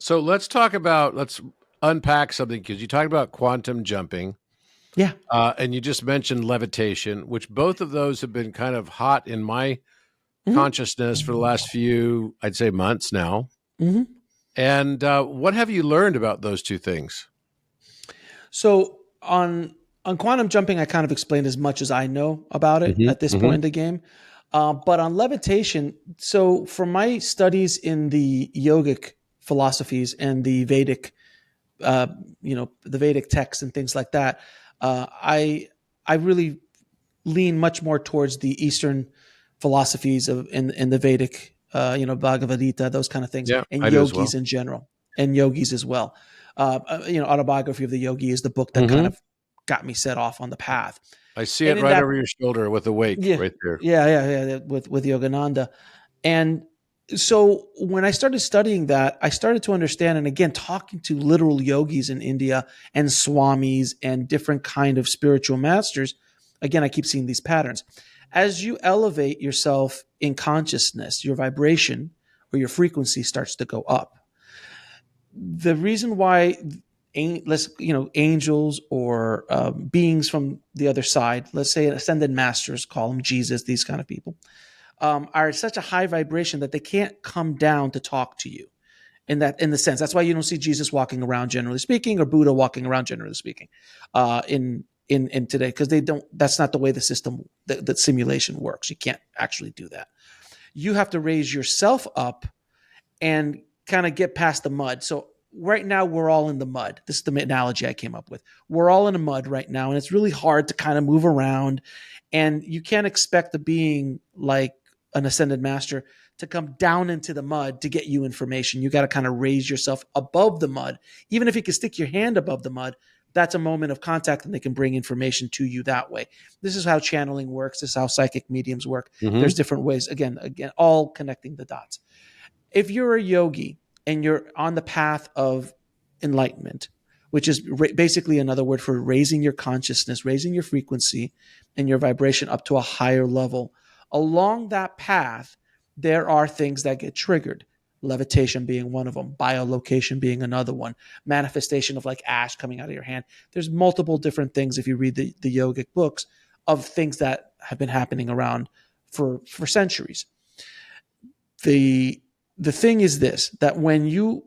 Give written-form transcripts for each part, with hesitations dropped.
So let's unpack something because you talked about quantum jumping. Yeah. And you just mentioned levitation, which both of those have been kind of hot in my consciousness for the last few, I'd say, months now. Mm-hmm. And what have you learned about those two things? So on quantum jumping, I kind of explained as much as I know about it at this point in the game. But on levitation, so from my studies in the yogic philosophies and the Vedic, the Vedic texts and things like that, I really lean much more towards the Eastern philosophies of in the Vedic, Bhagavad Gita, those kind of things, Yeah, and I do as well. yogis in general, and yogis as well. Autobiography of the Yogi is the book that kind of got me set off on the path. I see And it in right that, over your shoulder with a wake yeah, right there. yeah, with Yogananda, and so when I started studying that, I started to understand, and again, talking to literal yogis in India and swamis and different kind of spiritual masters. Again, I keep seeing these patterns. As you elevate yourself in consciousness, your vibration or your frequency starts to go up. The reason why angels or beings from the other side, let's say ascended masters, call them Jesus, these kind of people, are such a high vibration that they can't come down to talk to you in the sense. That's why you don't see Jesus walking around, generally speaking, or Buddha walking around, generally speaking, in today, because they don't. That's not the way the system, the simulation works. You can't actually do that. You have to raise yourself up and kind of get past the mud. So right now we're all in the mud. This is the analogy I came up with. We're all in the mud right now, and it's really hard to kind of move around. And you can't expect a being like an ascended master to come down into the mud to get you information. You got to kind of raise yourself above the mud. Even if you can stick your hand above the mud, that's a moment of contact and they can bring information to you that way. This is how channeling works. This is how psychic mediums work. There's different ways, again, all connecting the dots. If you're a yogi and you're on the path of enlightenment, which is basically another word for raising your consciousness, raising your frequency and your vibration up to a higher level, along that path, there are things that get triggered. Levitation being one of them, biolocation being another one, manifestation of like ash coming out of your hand. There's multiple different things if you read the yogic books of things that have been happening around for centuries. The thing is this, that when you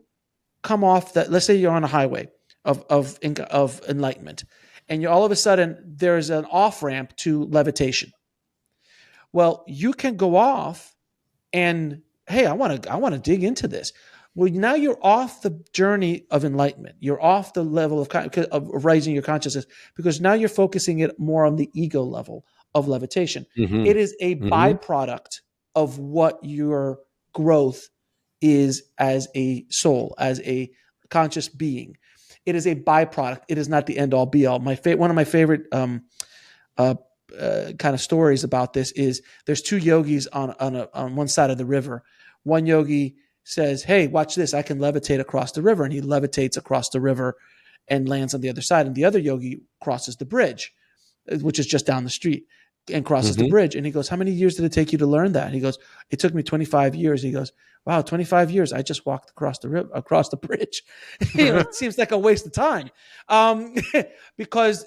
come off that, let's say you're on a highway of enlightenment, and you all of a sudden there's an off ramp to levitation. Well, you can go off and, hey, I want to dig into this. Well, now you're off the journey of enlightenment. You're off the level of raising your consciousness, because now you're focusing it more on the ego level of levitation. It is a byproduct of what your growth is as a soul, as a conscious being. It is a byproduct. It is not the end all be all. One of my favorite kind of stories about this is there's two yogis on one side of the river. One yogi says, "Hey, watch this! I can levitate across the river," and he levitates across the river and lands on the other side. And the other yogi crosses the bridge, which is just down the street, and crosses the bridge. And he goes, "How many years did it take you to learn that?" And he goes, "It took me 25 years." He goes, "Wow, 25 years! I just walked across the bridge." It seems like a waste of time, because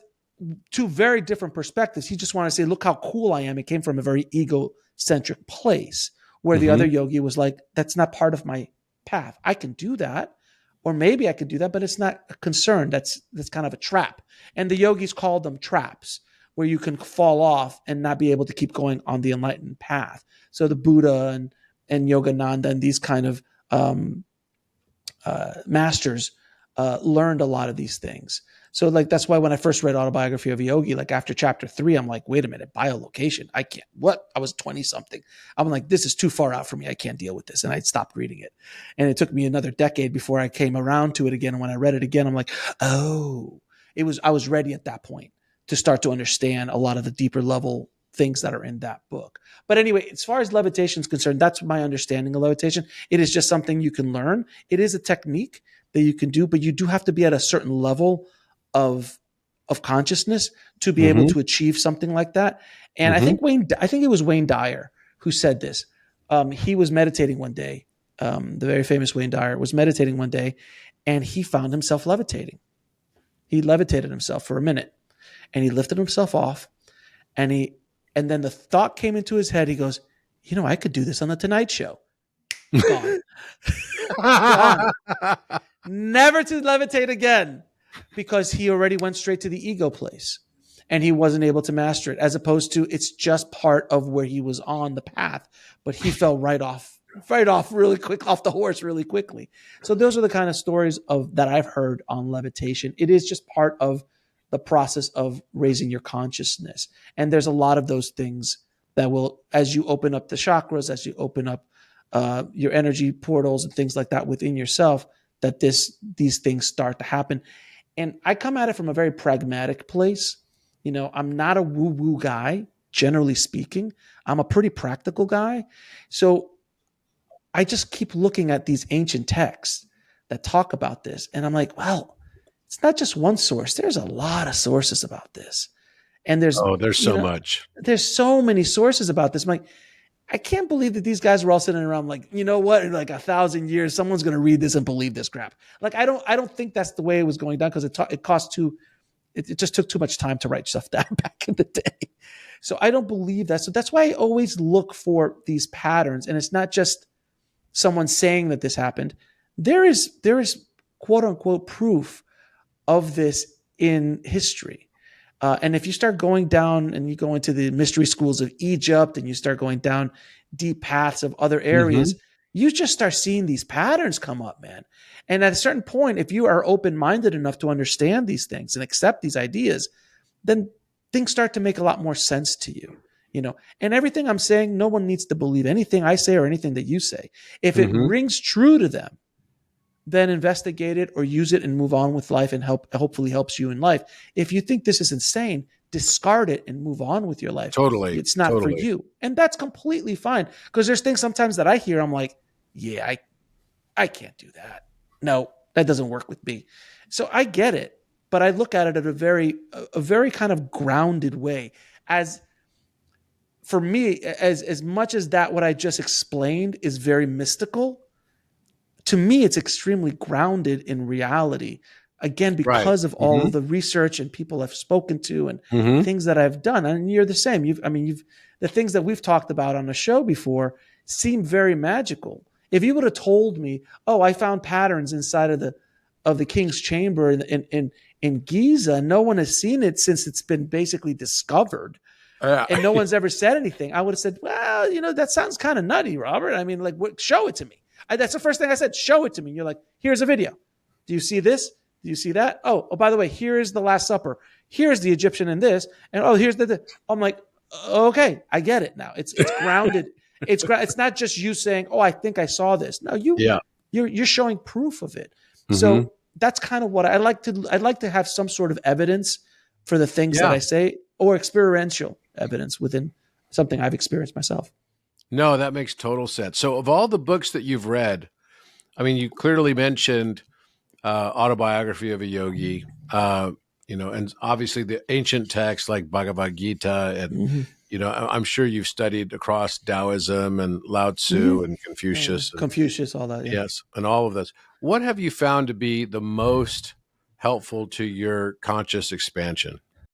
two very different perspectives. He just wanted to say, "Look how cool I am." It came from a very egocentric place, where the other yogi was like, "That's not part of my path. I can do that, or maybe I could do that, but it's not a concern. That's kind of a trap." And the yogis called them traps, where you can fall off and not be able to keep going on the enlightened path. So the Buddha and Yogananda and these kind of masters learned a lot of these things. So like, that's why when I first read Autobiography of a Yogi, like after chapter 3, I'm like, wait a minute, biolocation. I can't, what? I was 20 something. I'm like, this is too far out for me. I can't deal with this. And I stopped reading it. And it took me another decade before I came around to it again. And when I read it again, I'm like, oh, I was ready at that point to start to understand a lot of the deeper level things that are in that book. But anyway, as far as levitation is concerned, that's my understanding of levitation. It is just something you can learn. It is a technique that you can do, but you do have to be at a certain level of consciousness to be able to achieve something like that. And I think it was Wayne Dyer who said this. He was meditating one day the very famous Wayne Dyer, was meditating one day, and he found himself levitating. He levitated himself for a minute, and he lifted himself off, and then the thought came into his head. He goes, I could do this on the Tonight Show. Gone. Gone. Never to levitate again, because he already went straight to the ego place, and he wasn't able to master it, as opposed to it's just part of where he was on the path, but he fell right off really quick, off the horse really quickly. So those are the kind of stories that I've heard on levitation. It is just part of the process of raising your consciousness. And there's a lot of those things that will, as you open up the chakras, as you open up your energy portals and things like that within yourself, that these things start to happen. And I come at it from a very pragmatic place. I'm not a woo-woo guy, generally speaking. I'm a pretty practical guy. So I just keep looking at these ancient texts that talk about this. And I'm like, well, it's not just one source. There's a lot of sources about this. And there's so much. There's so many sources about this. I'm like, I can't believe that these guys were all sitting around like, you know what, in like 1,000 years, someone's going to read this and believe this crap. Like, I don't think that's the way it was going down, because it just took too much time to write stuff down back in the day. So I don't believe that. So that's why I always look for these patterns. And it's not just someone saying that this happened. There is quote unquote proof of this in history. And if you start going down and you go into the mystery schools of Egypt, and you start going down deep paths of other areas, you just start seeing these patterns come up, man. And at a certain point, if you are open-minded enough to understand these things and accept these ideas, then things start to make a lot more sense to you. And everything I'm saying, no one needs to believe anything I say or anything that you say. If it rings true to them, then investigate it or use it and move on with life, and hopefully helps you in life. If you think this is insane, discard it and move on with your life. Totally. It's not for you. And that's completely fine, because there's things sometimes that I hear, I'm like, yeah, I can't do that. No, that doesn't work with me. So I get it, but I look at it in a very kind of grounded way. As for me, as much as that what I just explained is very mystical, to me, it's extremely grounded in reality. Again, because of all of the research and people I've spoken to and things that I've done. And you're the same. The things that we've talked about on the show before seem very magical. If you would have told me, oh, I found patterns inside of the king's chamber in Giza, no one has seen it since it's been basically discovered. And no one's ever said anything, I would have said, well, that sounds kind of nutty, Robert. I mean, like, show it to me. That's the first thing I said. Show it to me. You're like, here's a video. Do you see this? Do you see that? Oh, by the way, here's the Last Supper. Here's the Egyptian in this. And here's the. I'm like, okay, I get it now. It's grounded. It's not just you saying, oh, I think I saw this. No, you're showing proof of it. So that's kind of what I'd like to have some sort of evidence for the things that I say, or experiential evidence within something I've experienced myself. No, that makes total sense. So of all the books that you've read, I mean, you clearly mentioned Autobiography of a Yogi, and obviously the ancient texts like Bhagavad Gita, and, I'm sure you've studied across Taoism and Lao Tzu and Confucius. All that. Yeah. Yes, and all of those. What have you found to be the most helpful to your conscious expansion?